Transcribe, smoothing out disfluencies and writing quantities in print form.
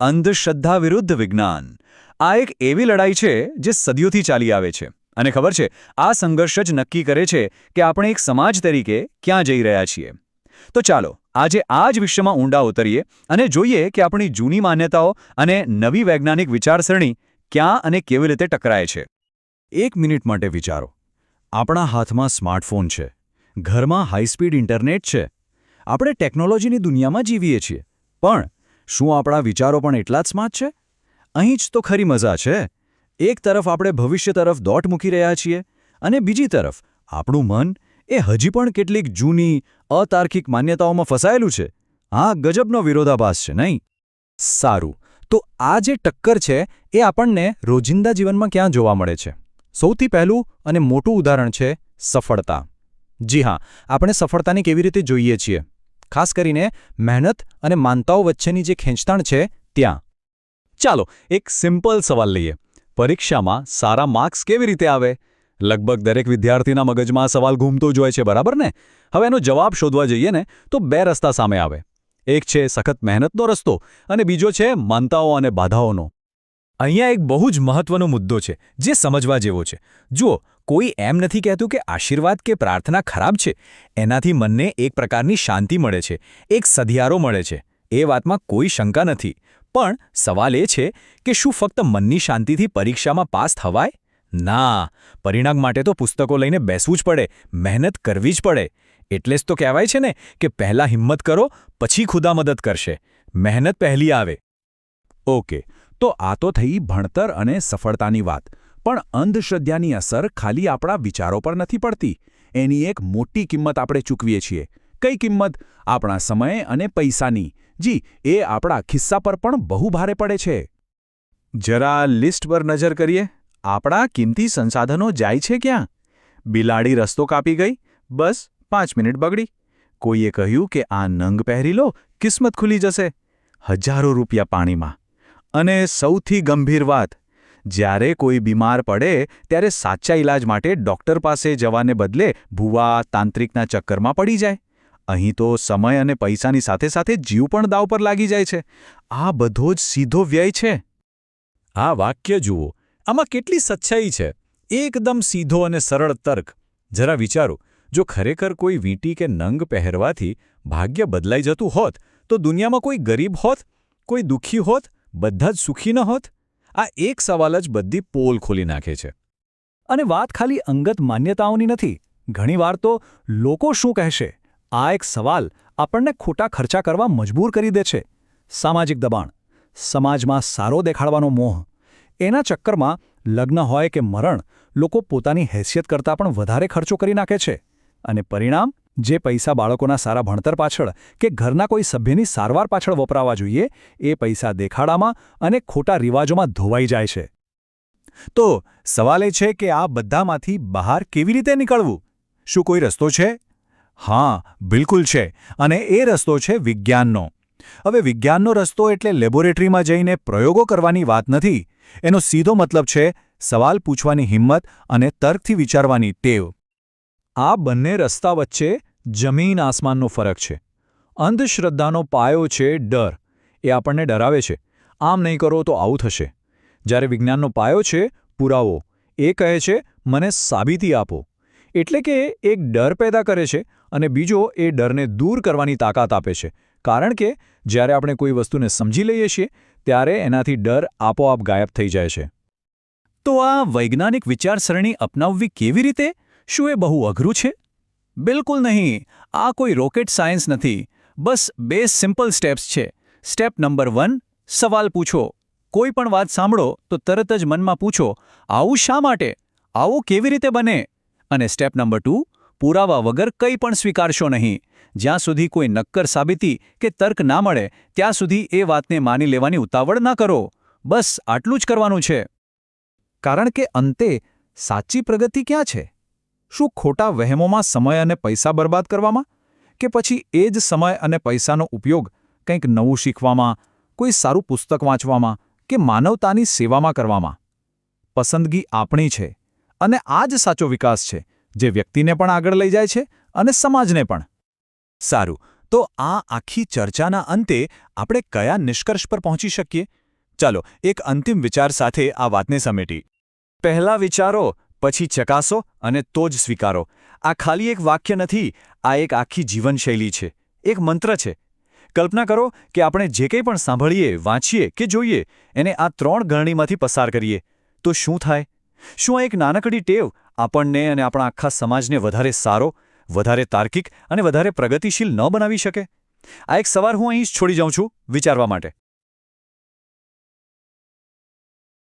અંધશ્રદ્ધા વિરુદ્ધ વિજ્ઞાન આ એક એવી લડાઈ છે જે સદીઓથી ચાલી આવે છે અને ખબર છે આ સંઘર્ષ જ નક્કી કરે છે કે આપણે એક સમાજ તરીકે ક્યાં જઈ રહ્યા છીએ તો ચાલો આજે આ જ વિષયમાં ઊંડા ઉતરીએ અને જોઈએ કે આપણી જૂની માન્યતાઓ અને નવી વૈજ્ઞાનિક વિચારસરણી ક્યાં અને કેવી રીતે ટકરાય છે એક મિનિટ માટે વિચારો આપણા હાથમાં સ્માર્ટફોન છે ઘરમાં હાઈસ્પીડ ઇન્ટરનેટ છે આપણે ટેકનોલોજીની દુનિયામાં જીવીએ છીએ પણ શું આપણા વિચારો પણ એટલા જ સ્માર્ટ છે અહીં જ તો ખરી મજા છે એક તરફ આપણે ભવિષ્ય તરફ દોટ મૂકી રહ્યા છીએ અને બીજી તરફ આપણું મન એ હજી પણ કેટલીક જૂની અતાર્કિક માન્યતાઓમાં ફસાયેલું છે આ ગજબનો વિરોધાભાસ છે નહીં સારું તો આ જે ટક્કર છે એ આપણને રોજિંદા જીવનમાં ક્યાં જોવા મળે છે સૌથી પહેલું અને મોટું ઉદાહરણ છે સફળતા જી હા આપણે સફળતાને કેવી રીતે જોઈએ છીએ ખાસ કરીને મહેનત અને માનતાઓ વચ્ચેની જે ખેંચતાણ છે ત્યાં ચાલો એક સિમ્પલ સવાલ લઈએ પરીક્ષામાં સારા માર્ક્સ કેવી રીતે આવે લગભગ દરેક વિદ્યાર્થીના મગજમાં આ સવાલ ઘૂમતો જ હોય છે બરાબર ને હવે એનો જવાબ શોધવા જઈએ ને તો બે રસ્તા સામે આવે એક છે સખત મહેનતનો રસ્તો અને બીજો છે માનતાઓ અને બાધાઓનો અહીંયા એક બહુ જ મહત્વનો મુદ્દો છે જે સમજવા જેવો છે જુઓ કોઈ એમ નથી કહેતું કે આશીર્વાદ કે પ્રાર્થના ખરાબ છે એનાથી મનને એક પ્રકારની શાંતિ મળે છે એક સધિયારો મળે છે એ વાતમાં કોઈ શંકા નથી પણ સવાલ એ છે કે શું ફક્ત મનની શાંતિથી પરીક્ષામાં પાસ થવાય ના પરિણામ માટે તો પુસ્તકો લઈને બેસવું જ પડે મહેનત કરવી જ પડે એટલે જ તો કહેવાય છે ને કે પહેલાં હિંમત કરો પછી ખુદા મદદ કરશે મહેનત પહેલી આવે ઓકે તો આ તો થઈ ભણતર અને સફળતાની વાત પણ અંધશ્રદ્ધાની અસર ખાલી આપણા વિચારો પર નથી પડતી એની એક મોટી કિંમત આપણે ચૂકવીએ છીએ કઈ કિંમત આપણા સમય અને પૈસાની જી એ આપણા ખિસ્સા પર પણ બહુ ભારે પડે છે જરા લિસ્ટ પર નજર કરીએ આપણા કિંમતી સંસાધનો જાય છે ક્યાં બિલાડી રસ્તો કાપી ગઈ બસ 5 મિનિટ બગડી કોઈએ કહ્યું કે આ નંગ પહેરી લો કિસ્મત ખુલી જશે હજારો રૂપિયા પાણીમાં અને સૌથી ગંભીર વાત જ્યારે કોઈ બીમાર પડે ત્યારે સાચા ઇલાજ માટે ડૉક્ટર પાસે જવાને બદલે ભૂવા તાંત્રિકના ચક્કરમાં પડી જાય અહીં તો સમય અને પૈસાની સાથે સાથે જીવ પણ દાવ પર લાગી જાય છે આ બધો જ સીધો વ્યય છે આ વાક્ય જુઓ આમાં કેટલી સચ્ચાઈ છે એકદમ સીધો અને સરળ તર્ક જરા વિચારો જો ખરેખર કોઈ વીંટી કે નંગ પહેરવાથી ભાગ્ય બદલાઈ જતું હોત તો દુનિયામાં કોઈ ગરીબ હોત કોઈ દુઃખી હોત બધા જ સુખી ન હોત આ એક સવાલ જ બધી પોલ ખોલી નાખે છે અને વાત ખાલી અંગત માન્યતાઓની નથી ઘણીવાર તો લોકો શું કહેશે આ એક સવાલ આપણને ખોટા ખર્ચા કરવા મજબૂર કરી દે છે સામાજિક દબાણ સમાજમાં સારો દેખાડવાનો મોહ એના ચક્કરમાં લગ્ન હોય કે મરણ લોકો પોતાની હેસિયત કરતાં પણ વધારે ખર્ચો કરી નાખે છે અને પરિણામ જે પૈસા બાળકોના સારા ભણતર પાછળ કે ઘરના કોઈ સભ્યની સારવાર પાછળ વપરાવા જોઈએ એ પૈસા દેખાડામાં અને ખોટા રિવાજોમાં ધોવાઈ જાય છે તો સવાલ એ છે કે આ બધામાંથી બહાર કેવી રીતે નીકળવું શું કોઈ રસ્તો છે હા બિલકુલ છે અને એ રસ્તો છે વિજ્ઞાનનો હવે વિજ્ઞાનનો રસ્તો એટલે લેબોરેટરીમાં જઈને પ્રયોગો કરવાની વાત નથી એનો સીધો મતલબ છે સવાલ પૂછવાની હિંમત અને તર્કથી વિચારવાની ટેવ આ બંને રસ્તા વચ્ચે જમીન આસમાનનો ફરક છે અંધશ્રદ્ધાનો પાયો છે ડર એ આપણને ડરાવે છે આમ નહીં કરો તો આવું થશે જ્યારે વિજ્ઞાનનો પાયો છે પુરાવો એ કહે છે મને સાબિતી આપો એટલે કે એક ડર પેદા કરે છે અને બીજો એ ડરને દૂર કરવાની તાકાત આપે છે કારણ કે જ્યારે આપણે કોઈ વસ્તુને સમજી લઈએ છીએ ત્યારે એનાથી ડર આપોઆપ ગાયબ થઈ જાય છે તો આ વૈજ્ઞાનિક વિચારસરણી અપનાવવી કેવી રીતે શું એ બહુ અઘરું છે બિલકુલ નહીં આ કોઈ રોકેટ સાયન્સ નથી બસ બે સિમ્પલ સ્ટેપ્સ છે સ્ટેપ નંબર 1 સવાલ પૂછો કોઈ પણ વાત સાંભળો તો તરત જ મનમાં પૂછો આવું શા માટે આવું કેવી રીતે બને અને સ્ટેપ નંબર 2 પુરાવા વગર કંઈ પણ સ્વીકારશો નહીં જ્યાં સુધી કોઈ નક્કર સાબિતી કે તર્ક ના મળે ત્યાં સુધી એ વાતને માની લેવાની ઉતાવળ ના કરો બસ આટલું જ કરવાનું છે કારણ કે અંતે સાચી પ્રગતિ ક્યાં છે શું ખોટા વહેમોમાં સમય અને પૈસા બરબાદ કરવામાં કે પછી એ જ સમય અને પૈસાનો ઉપયોગ કંઈક નવું શીખવામાં કોઈ સારું પુસ્તક વાંચવામાં કે માનવતાની સેવામાં કરવામાં પસંદગી આપણી છે અને આ જ સાચો વિકાસ છે જે વ્યક્તિને પણ આગળ લઈ જાય છે અને સમાજને પણ સારું તો આ આખી ચર્ચાના અંતે આપણે કયા નિષ્કર્ષ પર પહોંચી શકીએ? ચાલો એક અંતિમ વિચાર સાથે આ વાતને સમેટી. પહેલા વિચારો, પછી ચકાસો અને તો જ સ્વીકારો. આ ખાલી એક વાક્ય નથી, આ એક આખી જીવનશૈલી છે, એક મંત્ર છે. કલ્પના કરો કે આપણે જે કંઈ પણ સાંભળીએ, વાંચીએ કે જોઈએ એને આ 3 ગરણીમાંથી પસાર કરીએ તો શું થાય? શું આ એક નાનકડી ટેવ આપણને અને આપણા આખા સમાજને વધારે સારો, વધારે તાર્કિક અને વધારે પ્રગતિશીલ ન બનાવી શકે? આ એક સવાલ હું અહીં જ છોડી જાઉં છું વિચારવા માટે.